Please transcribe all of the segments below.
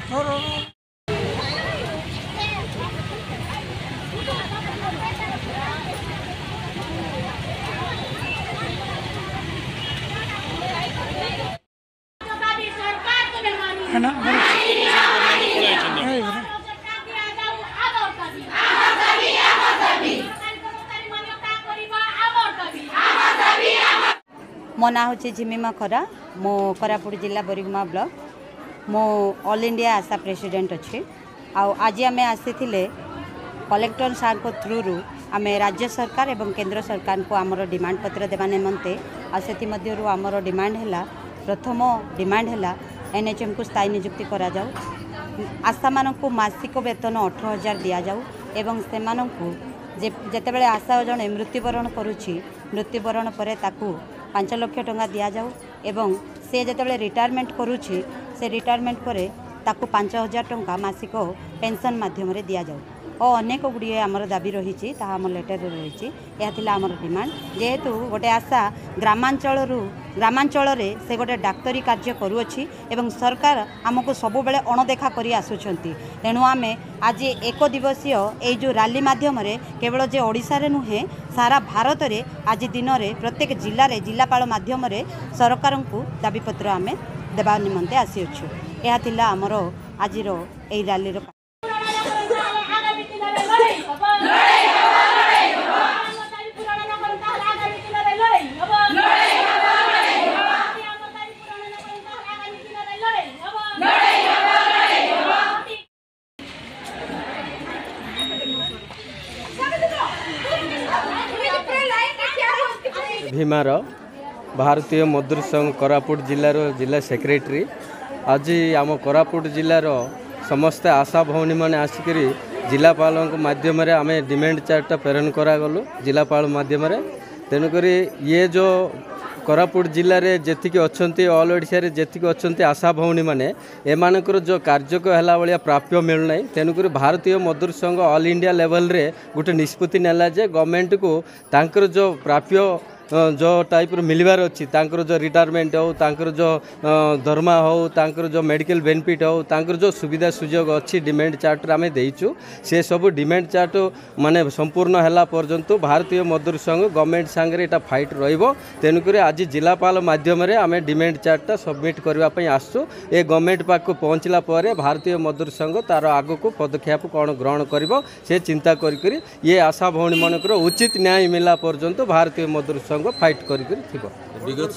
मो ना हूँ झिमिमा खरा मो कोरापुट जिला बोरिगुमा ब्लॉक मो ऑल इंडिया आशा प्रेसिडेंट अच्छी आज आम आसी कलेक्टर सार को थ्रू रु आम राज्य सरकार एवं केंद्र सरकार को आमर डिमांड पत्र देवा निमंते आमर डिमांड है प्रथम डिमांड है एनएचएम को स्थायी नियुक्ति करा जाऊ आशा मानक मासिक वेतन 18,000 दि जाऊ एवं से जेतेबेले आशा जड़े मृत्युवरण करुच्ची मृत्युवरण पर 5 लाख टंका दि जाऊ एवं से जेतेबेले रिटायरमेंट करुच्ची से रिटायरमेंट पर 5,000 टंका मासिक पेंशन माध्यम दि जाऊ और अनेक गुड़िए आमर दाबी रही आम लेटर रही आमर डिमांड जेहेतु गोटे आशा ग्रामांचल से गोटे डाक्तरी कार्य करुच्छी एवं सरकार आमको सबु बेले अणदेखा करी आसुछंती तेणु आम आज एक दिवसीय ये जो रैली माध्यम केवल जे ओडिशा रे नुहे सारा भारत रे आज दिन में प्रत्येक जिले में जिलापाल माध्यम सरकार को दाबीपत्र आम देवा निमंते आसीअछु यह थिला आमर आज यही रैली भीमार भारतीय मजदूर संघ कोरापुट जिलार जिला सेक्रेटरी आज आम कोरापुट जिलार समस्त आशा भौणी मैंने आसिक जिलापाल माध्यम आम डिमांड चार्टा प्रेरण करागलु जिलापाल माध्यम तेणुक ये जो कोरापुट जिले में जी अच्छा ऑल ओडिशा रे जी अच्छा आशा भौणी मैंने एमानकर जो कार्य को है भाया प्राप्य मिलूना तेणुक भारतीय मजदूर संघ ऑल इंडिया लेवल रे गोटे निष्पत्ति नेला जे गवर्नमेंट को तांकर जो प्राप्य जो टाइप मिलबार अच्छी तांकर जो रिटायरमेंट हो तांकर जो दरमा हो तांकर जो मेडिकल बेनिफिट हो तांकर जो सुविधा सुजोग अच्छी डिमांड चार्ट आम देचु से सब डिमांड चार्ट माने संपूर्ण है पर्यंत भारतीय मजदूर संघ गवर्नमेंट सांगे यहाँ फाइट रहिबो तेणुक आज जिलापाल माध्यम आम डिमांड चार्टा सबमिट करने आसु ए गवर्नमेंट पाक पहुँचला भारतीय मजदूर संघ तार आग को पदक्षेप कौन ग्रहण कर चिंता करी ये आशा भौणी मानकर उचित न्याय मिला पर्यंत भारतीय मजदूर संघ फाइट कर विगत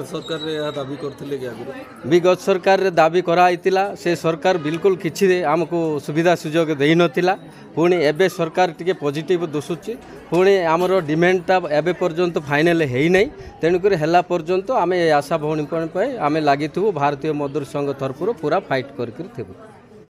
सरकार दाबी करथिले कि विगत सरकार दाबी कराइतिला से सरकार बिल्कुल किछि आमको सुविधा सुजोग देई नथिला पुणी एबे सरकार टिके पॉजिटिव दुसुची पुणी आमर डिमांडटा एबे पर्यंत फाइनल हेई नै तेणुक हेला पर्यंत आमे आशा भौणी आमे लागिथु भारतीय मजदूर संघ तरफ पूरा फाइट कर